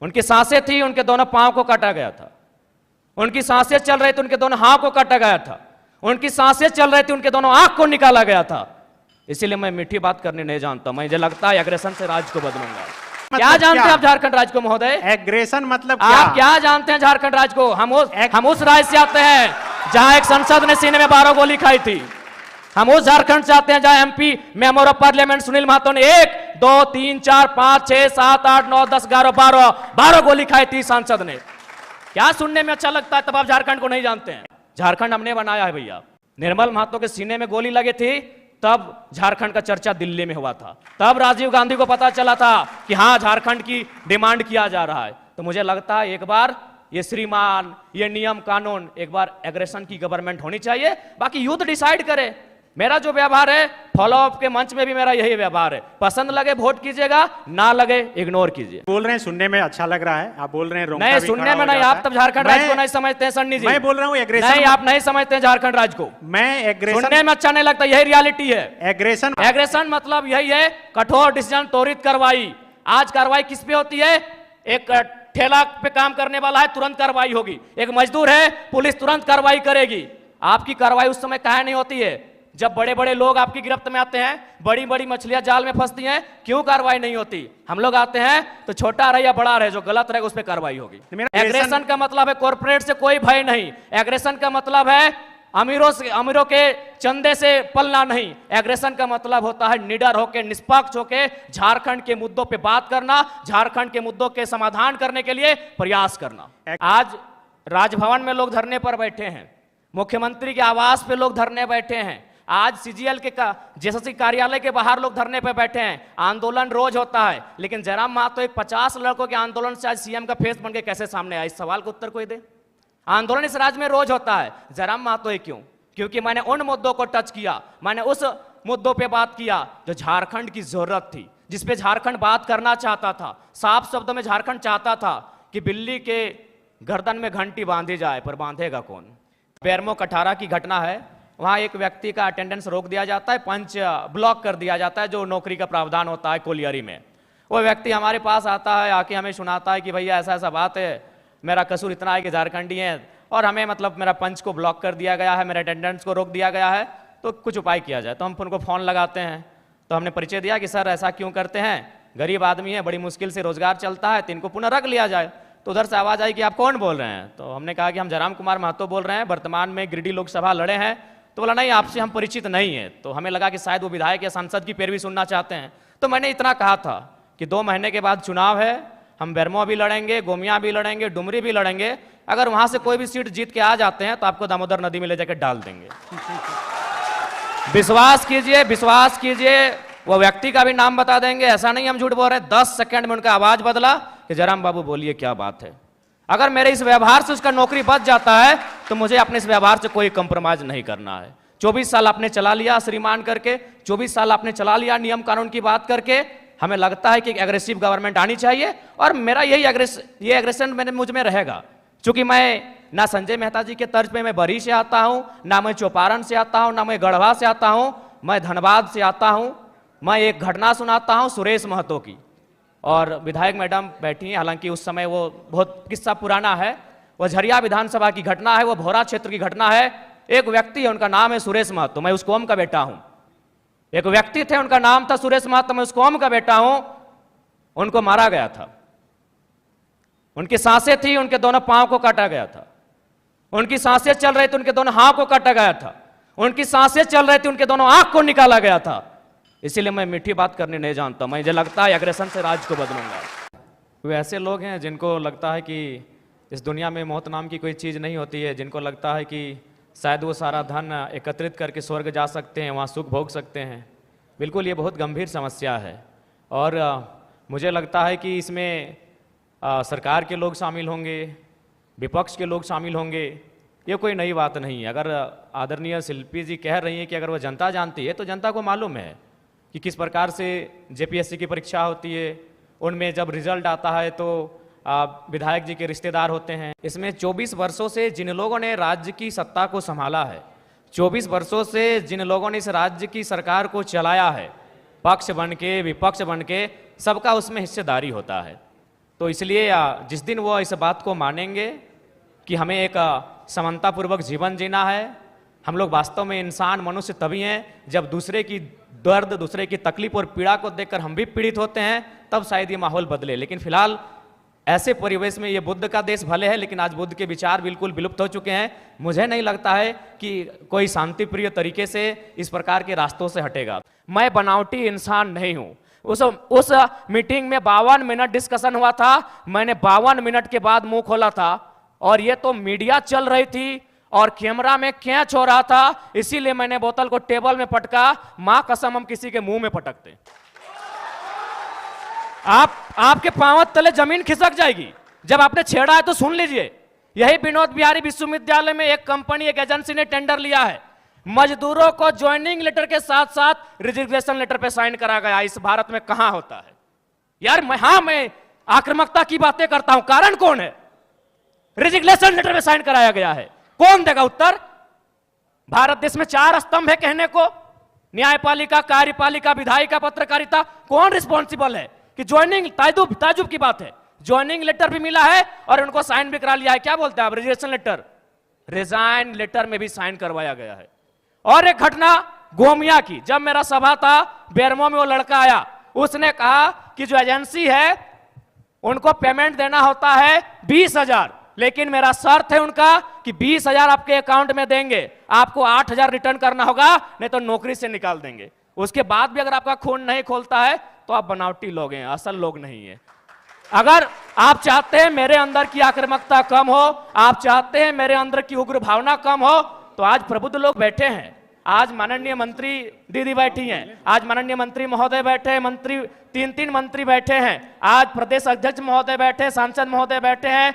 उनकी सांसें थी, उनके दोनों पांव को काटा गया था। उनकी सांसें चल रही थी, उनके दोनों हाथ को काटा गया था। उनकी सांसें चल रही थी, उनके दोनों आंख को निकाला गया था। इसीलिए मैं मीठी बात करने नहीं जानता। मुझे लगता है एग्रेशन से राज्य को बदलूंगा। क्या जानते हैं आप झारखंड राज्य को महोदय? एग्रेशन मतलब आप क्या जानते हैं झारखंड राज्य को? हम उस राज्य से आते हैं जहां एक संसद ने सीने में 12 गोली खाई थी। हम उस झारखंड से आते हैं जहां MP member of parliament Sunil Mahto ने 1 2 3 4 5 6 7 8 9 10 11 12 गोली खाई थी सांसद ने। क्या सुनने में अच्छा लगता है? तब आप झारखंड को नहीं जानते हैं। झारखंड हमने बनाया है भैया। निर्मल महतो के सीने में गोली लगी थी, तब झारखंड का चर्चा दिल्ली में हुआ था। तब राजीव गांधी को पता चला था कि हां झारखंड की डिमांड किया जा रहा है। तो मुझे लगता है एक बार ये श्रीमान, ये नियम कानून, एक बार एग्रेशन की गवर्नमेंट होनी चाहिए। बाकी यूथ डिसाइड करे। मेरा जो व्यवहार है फॉलो अप के मंच में भी मेरा यही व्यवहार है। पसंद लगे वोट कीजिएगा, ना लगे इग्नोर कीजिए। बोल रहे हैं सुनने में अच्छा लग रहा है, आप बोल रहे हैं नहीं, सुनने में नहीं। आप तब झारखंड राज्य को नहीं समझते हैं सन्नी जी। मैं बोल रहा हूँ एग्रेशन। नहीं, आप नहीं समझते हैं झारखंड राज्य को। मैं एग्रेशन सुनने में अच्छा नहीं लगता, यही रियलिटी है। एग्रेशन मतलब यही है कठोर डिसीजन, त्वरित कार्रवाई। आज कार्रवाई किस पे होती है? एक ठेला पे काम करने वाला है, तुरंत कार्रवाई होगी। एक मजदूर है, पुलिस तुरंत कार्रवाई करेगी। आपकी कार्रवाई उस समय काहे नहीं होती है जब बड़े बड़े लोग आपकी गिरफ्त में आते हैं, बड़ी बड़ी मछलियां जाल में फंसती हैं? क्यों कार्रवाई नहीं होती? हम लोग आते हैं तो छोटा रहे या बड़ा रहे, जो गलत रहेगा उस पर कार्रवाई होगी। एग्रेशन का मतलब है कॉर्पोरेट से कोई भय नहीं। एग्रेशन का मतलब है अमीरों के चंदे से पलना नहीं। एग्रेशन का मतलब होता है निडर होके, निष्पक्ष होके झारखंड के मुद्दों पे बात करना, झारखंड के मुद्दों के समाधान करने के लिए प्रयास करना। आज राजभवन में लोग धरने पर बैठे हैं, मुख्यमंत्री के आवास पे लोग धरने बैठे हैं, आज सीजीएल के जेएसएससी कार्यालय के बाहर लोग धरने पे बैठे हैं। आंदोलन रोज होता है, लेकिन जयराम महतो एक 50 लड़कों के आंदोलन से आज सीएम का फेस बन के कैसे सामने आया? इस सवाल का उत्तर कोई दे। आंदोलन इस राज्य में रोज होता है, जयराम महतो ही क्यों? क्योंकि मैंने उन मुद्दों को टच किया, मैंने उस मुद्दों पे बात किया जो झारखंड की जरूरत थी, जिसपे झारखंड बात करना चाहता था। साफ शब्दों में झारखंड चाहता था कि बिल्ली के गर्दन में घंटी बांधी जाए, पर बांधेगा कौन? बेरमो कठारा की घटना है, वहां एक व्यक्ति का अटेंडेंस रोक दिया जाता है, पंच ब्लॉक कर दिया जाता है, जो नौकरी का प्रावधान होता है कोलियरी में। वो व्यक्ति हमारे पास आता है, आके हमें सुनाता है कि भैया ऐसा ऐसा बात है, मेरा कसूर इतना है कि झारखंडी है और हमें मतलब मेरा पंच को ब्लॉक कर दिया गया है, मेरे अटेंडेंस को रोक दिया गया है, तो कुछ उपाय किया जाए। तो हम उनको फ़ोन लगाते हैं, तो हमने परिचय दिया कि सर ऐसा क्यों करते हैं, गरीब आदमी है, बड़ी मुश्किल से रोजगार चलता है, तो इनको पुनः रख लिया जाए। तो उधर से आवाज़ आई कि आप कौन बोल रहे हैं? तो हमने कहा कि हम जयराम कुमार महतो बोल रहे हैं, वर्तमान में गिरिडीह लोकसभा लड़े हैं। तो बोला नहीं, आपसे हम परिचित नहीं है। तो हमें लगा कि शायद वो विधायक या सांसद की पैरवी सुनना चाहते हैं। तो मैंने इतना कहा था कि 2 महीने के बाद चुनाव है, हम बेरमो भी लड़ेंगे, गोमिया भी लड़ेंगे, डुमरी भी लड़ेंगे। अगर वहां से कोई भी सीट जीत के आ जाते हैं तो आपको दामोदर नदी में ले जाकर डाल देंगे। विश्वास कीजिए, विश्वास कीजिए। वो व्यक्ति का भी नाम बता देंगे, ऐसा नहीं हम झूठ बोल रहे हैं। 10 सेकंड में उनका आवाज बदला कि जयराम बाबू बोलिए क्या बात है। अगर मेरे इस व्यवहार से उसका नौकरी बच जाता है तो मुझे अपने इस व्यवहार से कोई कंप्रोमाइज नहीं करना है। 24 साल आपने चला लिया श्रीमान करके, 24 साल आपने चला लिया नियम कानून की बात करके। हमें लगता है कि एक एग्रेसिव गवर्नमेंट आनी चाहिए और मेरा यही एग्रेशन मुझ में रहेगा। क्योंकि मैं ना संजय मेहता जी के तर्ज पे मैं बरी से आता हूं, ना मैं चौपारण से आता हूं, ना मैं गढ़वा से आता हूं, मैं धनबाद से आता हूं। मैं एक घटना सुनाता हूं सुरेश महतो की, और विधायक मैडम बैठी हैं, हालांकि उस समय वो बहुत किस्सा पुराना है। वो झरिया विधानसभा की घटना है, वो भोरा क्षेत्र की घटना है। एक व्यक्ति है, उनका नाम है सुरेश महतो, मैं उस कौम का बेटा हूं। एक व्यक्ति थे, उनका नाम था सुरेश महतो, मैं उस कौम का बेटा हूं। उनको मारा गया था, उनकी सांसें थी, उनके दोनों पांव को काटा गया था। उनकी सांसें चल रही थी, उनके दोनों हाथ को काटा गया था। उनकी सांसें चल रही थी, उनके दोनों आंख को निकाला गया था। इसीलिए मैं मीठी बात करने नहीं जानता। मुझे लगता है एग्रेशन से राज्य को बदलूंगा। वे ऐसे लोग हैं जिनको लगता है कि इस दुनिया में मौत नाम की कोई चीज़ नहीं होती है, जिनको लगता है कि शायद वो सारा धन एकत्रित करके स्वर्ग जा सकते हैं, वहाँ सुख भोग सकते हैं। बिल्कुल ये बहुत गंभीर समस्या है और मुझे लगता है कि इसमें सरकार के लोग शामिल होंगे, विपक्ष के लोग शामिल होंगे। ये कोई नई बात नहीं है। अगर आदरणीय शिल्पी जी कह रही हैं कि अगर वो जनता जानती है, तो जनता को मालूम है कि किस प्रकार से जेपीएससी की परीक्षा होती है। उनमें जब रिजल्ट आता है तो विधायक जी के रिश्तेदार होते हैं। इसमें 24 वर्षों से जिन लोगों ने राज्य की सत्ता को संभाला है, 24 वर्षों से जिन लोगों ने इस राज्य की सरकार को चलाया है, पक्ष बन के विपक्ष बन के, सबका उसमें हिस्सेदारी होता है। तो इसलिए जिस दिन वो इस बात को मानेंगे कि हमें एक समानतापूर्वक जीवन जीना है, हम लोग वास्तव में इंसान मनुष्य तभी हैं जब दूसरे की दर्द, दूसरे की तकलीफ और पीड़ा को देखकर हम भी पीड़ित होते हैं, तब शायद ये माहौल बदले। लेकिन फिलहाल ऐसे परिवेश में ये बुद्ध का देश भले है, लेकिन आज बुद्ध के विचार बिल्कुल विलुप्त हो चुके हैं। मुझे नहीं लगता है कि कोई शांतिप्रिय तरीके से इस प्रकार के रास्तों से हटेगा। मैं बनावटी इंसान नहीं हूं। उस मीटिंग में 52 मिनट डिस्कशन हुआ था, मैंने 52 मिनट के बाद मुंह खोला था, और ये तो मीडिया चल रही थी और कैमरा में कैच हो रहा था, इसीलिए मैंने बोतल को टेबल में पटका। मां कसम हम किसी के मुंह में पटकते, आपके पांव तले जमीन खिसक जाएगी। जब आपने छेड़ा है तो सुन लीजिए। यही विनोद बिहारी विश्वविद्यालय में एक कंपनी, एक एजेंसी ने टेंडर लिया है, मजदूरों को ज्वाइनिंग लेटर के साथ साथ रिजिग्नेशन लेटर पे साइन करा गया। इस भारत में कहां होता है यार? मैं आक्रामकता की बातें करता हूं, कारण कौन है? रिजिग्नेशन लेटर पे साइन कराया गया है, कौन देगा उत्तर? भारत देश में 4 स्तंभ है कहने को, न्यायपालिका, कार्यपालिका, विधायिका, पत्रकारिता। कौन रिस्पॉन्सिबल है कि ज्वाइनिंग? ताजुब की बात है, ज्वाइनिंग लेटर भी मिला है और उनको साइन भी करा लिया है। क्या बोलते हैं आप? रिजिग्नेशन लेटर, रिजाइन लेटर में भी साइन करवाया गया है। और एक घटना गोमिया की, जब मेरा सभा था बेरमो में, वो लड़का आया, उसने कहा कि जो एजेंसी है उनको पेमेंट देना होता है 20,000, लेकिन मेरा शर्त है उनका कि 20,000 आपके अकाउंट में देंगे, आपको 8,000 रिटर्न करना होगा, नहीं तो नौकरी से निकाल देंगे। उसके बाद भी अगर आपका खून नहीं खोलता है तो आप बनावटी लोग हैं, असल लोग नहीं है। अगर आप चाहते हैं मेरे अंदर की आक्रामकता कम हो, आप चाहते हैं मेरे अंदर की उग्र भावना कम हो, तो आज प्रबुद्ध लोग बैठे हैं। आज माननीय मंत्री दीदी बैठी हैं, आज माननीय मंत्री महोदय बैठे हैं, मंत्री 3 मंत्री बैठे हैं, आज प्रदेश अध्यक्ष महोदय बैठे, सांसद महोदय बैठे हैं,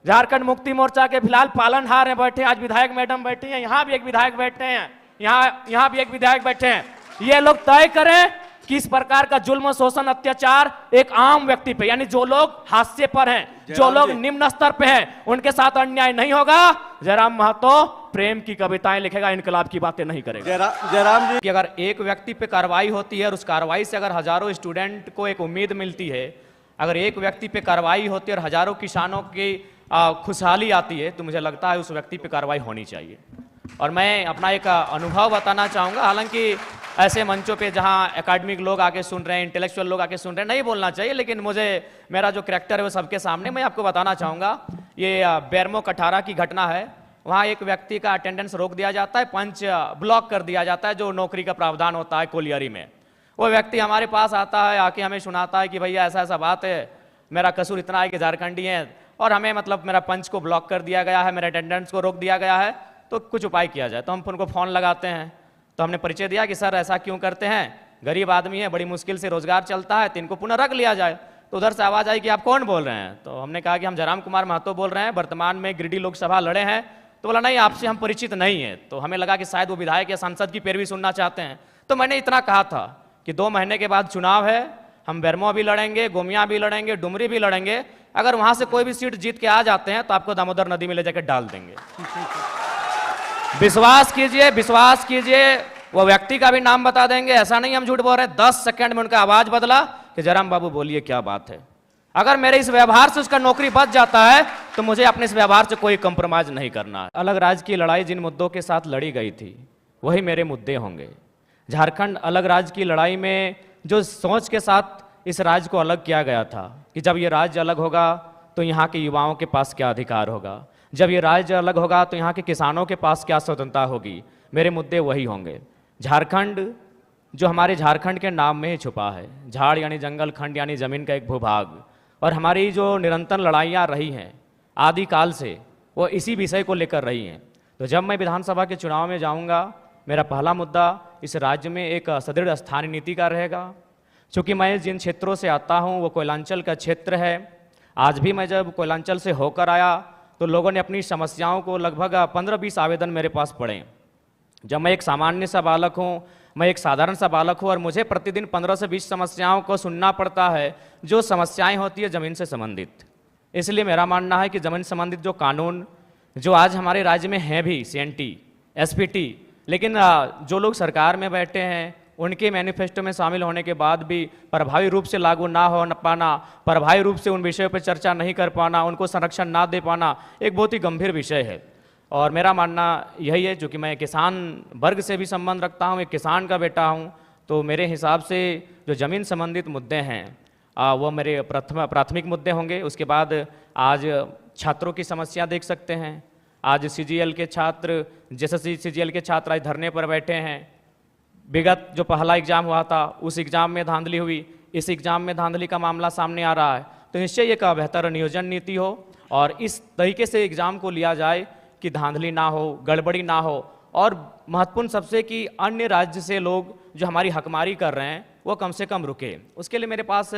झारखंड मुक्ति मोर्चा के फिलहाल पालनहार हैं बैठे, आज विधायक मैडम बैठी हैं, यहाँ भी एक विधायक बैठे हैं, यहाँ भी एक विधायक बैठे हैं। ये लोग तय करें कि इस प्रकार का जुल्म, शोषण, अत्याचार एक आम व्यक्ति पे, यानी जो लोग हाशिए पर हैं, जो लोग निम्न स्तर पे हैं, उनके साथ अन्याय नहीं होगा। जयराम महतो प्रेम की कविताएं लिखेगा, इनकलाब की बातें नहीं करेगा। जयराम जी, कि अगर एक व्यक्ति पे कार्रवाई होती है और उस कार्रवाई से अगर हजारों स्टूडेंट को एक उम्मीद मिलती है, अगर एक व्यक्ति पे कार्रवाई होती है और हजारों किसानों की खुशहाली आती है, तो मुझे लगता है उस व्यक्ति पे कार्रवाई होनी चाहिए। और मैं अपना एक अनुभव बताना चाहूँगा, हालांकि ऐसे मंचों पे जहाँ एकेडमिक लोग आके सुन रहे हैं, इंटेलेक्चुअल लोग आके सुन रहे हैं, नहीं बोलना चाहिए, लेकिन मुझे मेरा जो करैक्टर है वो सबके सामने मैं आपको बताना चाहूँगा। ये बेरमो कठारा की घटना है। वहाँ एक व्यक्ति का अटेंडेंस रोक दिया जाता है, पंच ब्लॉक कर दिया जाता है, जो नौकरी का प्रावधान होता है कोलियरी में। वो व्यक्ति हमारे पास आता है, आके हमें सुनाता है कि भैया ऐसा ऐसा बात है, मेरा कसूर इतना है कि झारखंडी है और हमें मतलब मेरा पंच को ब्लॉक कर दिया गया है, मेरे अटेंडेंस को रोक दिया गया है, तो कुछ उपाय किया जाए। तो हम उनको फ़ोन लगाते हैं, तो हमने परिचय दिया कि सर ऐसा क्यों करते हैं, गरीब आदमी है, बड़ी मुश्किल से रोजगार चलता है, तो इनको पुनः रख लिया जाए। तो उधर से आवाज़ आई कि आप कौन बोल रहे हैं? तो हमने कहा कि हम जयराम कुमार महतो बोल रहे हैं, वर्तमान में गिरिडीह लोकसभा लड़े हैं। तो बोला नहीं, आपसे हम परिचित नहीं है। तो हमें लगा कि शायद वो विधायक या सांसद की पैरवी सुनना चाहते हैं। तो मैंने इतना कहा था कि 2 महीने के बाद चुनाव है, हम बेरमो भी लड़ेंगे, गोमिया भी लड़ेंगे, डुमरी भी लड़ेंगे, अगर वहां से कोई भी सीट जीत के आ जाते हैं तो आपको दामोदर नदी में ले जाकर डाल देंगे। विश्वास कीजिए, वो व्यक्ति का भी नाम बता देंगे, ऐसा नहीं हम झूठ बोल रहे हैं। 10 सेकंड में उनका आवाज बदला कि जयराम बाबू बोलिए क्या बात है। अगर मेरे इस व्यवहार से उसका नौकरी बच जाता है तो मुझे अपने इस व्यवहार से कोई कंप्रोमाइज नहीं करना है। अलग राज्य की लड़ाई जिन मुद्दों के साथ लड़ी गई थी वही मेरे मुद्दे होंगे। झारखंड अलग राज्य की लड़ाई में जो सोच के साथ इस राज्य को अलग किया गया था कि जब ये राज्य अलग होगा तो यहाँ के युवाओं के पास क्या अधिकार होगा, जब ये राज्य अलग होगा तो यहाँ के किसानों के पास क्या स्वतंत्रता होगी, मेरे मुद्दे वही होंगे। झारखंड जो हमारे झारखंड के नाम में ही छुपा है, झाड़ यानी जंगल, खंड यानी जमीन का एक भूभाग, और हमारी जो निरंतर लड़ाइयाँ रही हैं आदिकाल से वो इसी विषय को लेकर रही हैं। तो जब मैं विधानसभा के चुनाव में जाऊँगा, मेरा पहला मुद्दा इस राज्य में एक सुदृढ़ स्थानीय नीति का रहेगा। चूँकि मैं जिन क्षेत्रों से आता हूँ वो कोयलांचल का क्षेत्र है। आज भी मैं जब कोयलांचल से होकर आया तो लोगों ने अपनी समस्याओं को लगभग 15-20 आवेदन मेरे पास पड़े। जब मैं एक सामान्य सा बालक हूँ, मैं एक साधारण सा बालक हूँ और मुझे प्रतिदिन 15 से 20 समस्याओं को सुनना पड़ता है, जो समस्याएं होती है ज़मीन से संबंधित। इसलिए मेरा मानना है कि ज़मीन संबंधित जो कानून जो आज हमारे राज्य में हैं भी, CNT, SPT, लेकिन जो लोग सरकार में बैठे हैं उनके मैनिफेस्टो में शामिल होने के बाद भी प्रभावी रूप से लागू ना हो न पाना, प्रभावी रूप से उन विषयों पर चर्चा नहीं कर पाना, उनको संरक्षण ना दे पाना एक बहुत ही गंभीर विषय है। और मेरा मानना यही है, जो कि मैं किसान वर्ग से भी संबंध रखता हूँ, एक किसान का बेटा हूँ, तो मेरे हिसाब से जो ज़मीन संबंधित मुद्दे हैं वो मेरे प्राथमिक मुद्दे होंगे। उसके बाद आज छात्रों की समस्या देख सकते हैं। आज CGL के छात्र, JSSC CGL के छात्र आज धरने पर बैठे हैं। विगत जो पहला एग्ज़ाम हुआ था उस एग्ज़ाम में धांधली हुई, इस एग्ज़ाम में धांधली का मामला सामने आ रहा है। तो निश्चय एक बेहतर नियोजन नीति हो और इस तरीके से एग्ज़ाम को लिया जाए कि धांधली ना हो, गड़बड़ी ना हो, और महत्वपूर्ण सबसे कि अन्य राज्य से लोग जो हमारी हकमारी कर रहे हैं वो कम से कम रुके। उसके लिए मेरे पास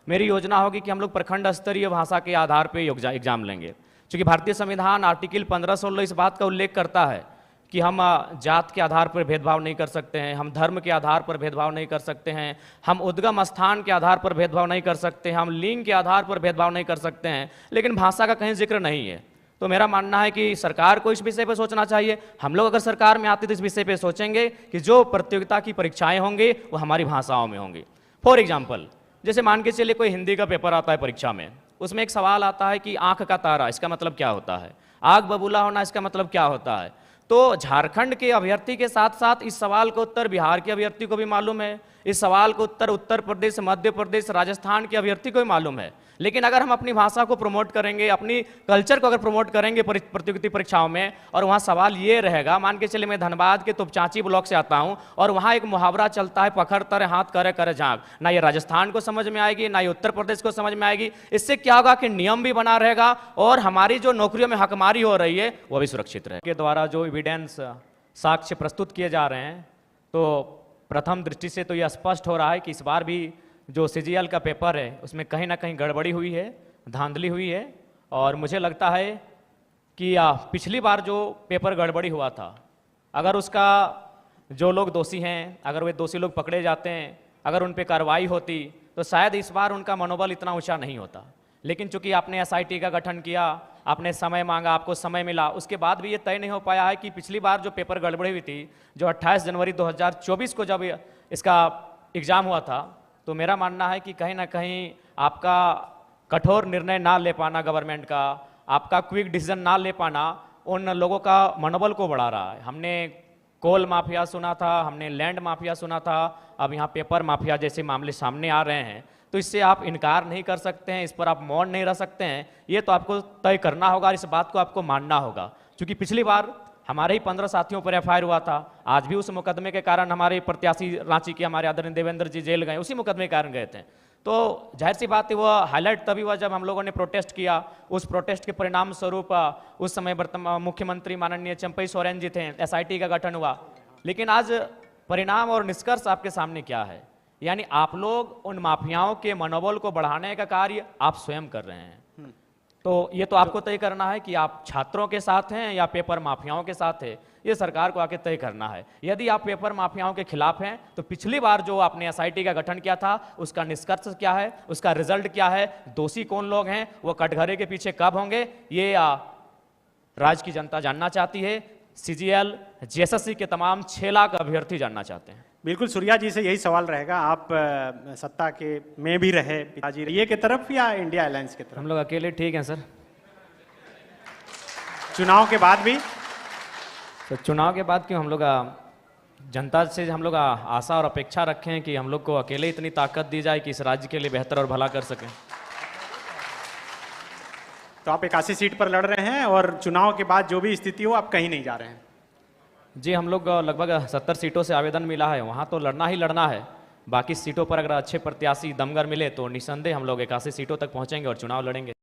मेरी योजना होगी कि हम लोग प्रखंड स्तरीय भाषा के आधार पर एग्ज़ाम लेंगे, क्योंकि भारतीय संविधान आर्टिकल 15-16 इस बात का उल्लेख करता है कि हम जात के आधार पर भेदभाव नहीं कर सकते हैं, हम धर्म के आधार पर भेदभाव नहीं कर सकते हैं, हम उद्गम स्थान के आधार पर भेदभाव नहीं कर सकते हैं, हम लिंग के आधार पर भेदभाव नहीं कर सकते हैं, लेकिन भाषा का कहीं जिक्र नहीं है। तो मेरा मानना है कि सरकार को इस विषय पर सोचना चाहिए। हम लोग अगर सरकार में आते तो इस विषय पर सोचेंगे कि जो प्रतियोगिता की परीक्षाएं होंगी वो हमारी भाषाओं में होंगी। फॉर एग्जाम्पल, जैसे मान के चलिए कोई हिंदी का पेपर आता है परीक्षा में, उसमें एक सवाल आता है कि आंख का तारा इसका मतलब क्या होता है, आग बबूला होना इसका मतलब क्या होता है। तो झारखंड के अभ्यर्थी के साथ साथ इस सवाल का उत्तर बिहार के अभ्यर्थी को भी मालूम है, इस सवाल को उत्तर उत्तर प्रदेश, मध्य प्रदेश, राजस्थान के अभ्यर्थी को भी मालूम है। लेकिन अगर हम अपनी भाषा को प्रमोट करेंगे, अपनी कल्चर को अगर प्रमोट करेंगे प्रतियोगिता परीक्षाओं में, और वहाँ सवाल ये रहेगा, मान के चलिए मैं धनबाद के तोपचांची ब्लॉक से आता हूँ और वहाँ एक मुहावरा चलता है, पखर तरे हाथ करे करे झाँक, ना ये राजस्थान को समझ में आएगी, ना ये उत्तर प्रदेश को समझ में आएगी। इससे क्या होगा कि नियम भी बना रहेगा और हमारी जो नौकरियों में हकमारी हो रही है वो भी सुरक्षित रहेगी। के द्वारा जो एविडेंस साक्ष्य प्रस्तुत किए जा रहे हैं, तो प्रथम दृष्टि से तो यह स्पष्ट हो रहा है कि इस बार भी जो CGL का पेपर है उसमें कहीं ना कहीं गड़बड़ी हुई है, धांधली हुई है। और मुझे लगता है कि पिछली बार जो पेपर गड़बड़ी हुआ था, अगर उसका जो लोग दोषी हैं, अगर वे दोषी लोग पकड़े जाते हैं, अगर उन पर कार्रवाई होती, तो शायद इस बार उनका मनोबल इतना ऊंचा नहीं होता। लेकिन चूंकि आपने SIT का गठन किया, आपने समय मांगा, आपको समय मिला, उसके बाद भी ये तय नहीं हो पाया है कि पिछली बार जो पेपर गड़बड़ी हुई थी, जो 28 जनवरी 2024 को जब इसका एग्ज़ाम हुआ था, तो मेरा मानना है कि कहीं ना कहीं आपका कठोर निर्णय ना ले पाना गवर्नमेंट का, आपका क्विक डिसीजन ना ले पाना उन लोगों का मनोबल को बढ़ा रहा है। हमने कोल माफिया सुना था, हमने लैंड माफिया सुना था, अब यहाँ पेपर माफिया जैसे मामले सामने आ रहे हैं। तो इससे आप इनकार नहीं कर सकते हैं, इस पर आप मौन नहीं रह सकते हैं, ये तो आपको तय करना होगा, इस बात को आपको मानना होगा। क्योंकि पिछली बार हमारे ही 15 साथियों पर FIR हुआ था, आज भी उस मुकदमे के कारण हमारे प्रत्याशी रांची के हमारे आदरणीय देवेंद्र जी जेल गए, उसी मुकदमे के कारण गए थे। तो जाहिर सी बात है वो हाईलाइट तभी हुआ जब हम लोगों ने प्रोटेस्ट किया। उस प्रोटेस्ट के परिणाम स्वरूप उस समय वर्तमान मुख्यमंत्री माननीय चंपई सोरेन जी थे, SIT का गठन हुआ। लेकिन आज परिणाम और निष्कर्ष आपके सामने क्या है, यानी आप लोग उन माफियाओं के मनोबल को बढ़ाने का कार्य आप स्वयं कर रहे हैं। तो ये तो आपको तय करना है कि आप छात्रों के साथ हैं या पेपर माफियाओं के साथ है, ये सरकार को आके तय करना है। यदि आप पेपर माफियाओं के खिलाफ हैं तो पिछली बार जो आपने SIT का गठन किया था उसका निष्कर्ष क्या है, उसका रिजल्ट क्या है, दोषी कौन लोग हैं, वो कटघरे के पीछे कब होंगे, ये राज्य की जनता जानना चाहती है। CGL JSSC के तमाम 6 लाख अभ्यर्थी जानना चाहते हैं। बिल्कुल, सूर्या जी से यही सवाल रहेगा। आप सत्ता के में भी रहे, पिताजी ये की तरफ या इंडिया अलायंस की तरफ? हम लोग अकेले ठीक हैं सर। चुनाव के बाद भी? तो चुनाव के बाद क्यों, हम लोग जनता से हम लोग आशा और अपेक्षा रखें हैं कि हम लोग को अकेले इतनी ताकत दी जाए कि इस राज्य के लिए बेहतर और भला कर सकें। तो आप 81 सीट पर लड़ रहे हैं और चुनाव के बाद जो भी स्थिति हो आप कहीं नहीं जा रहे हैं? जी, हम लोग लगभग 70 सीटों से आवेदन मिला है, वहाँ तो लड़ना ही लड़ना है। बाकी सीटों पर अगर अच्छे प्रत्याशी दमगर मिले तो निसंदेह हम लोग 81 सीटों तक पहुँचेंगे और चुनाव लड़ेंगे।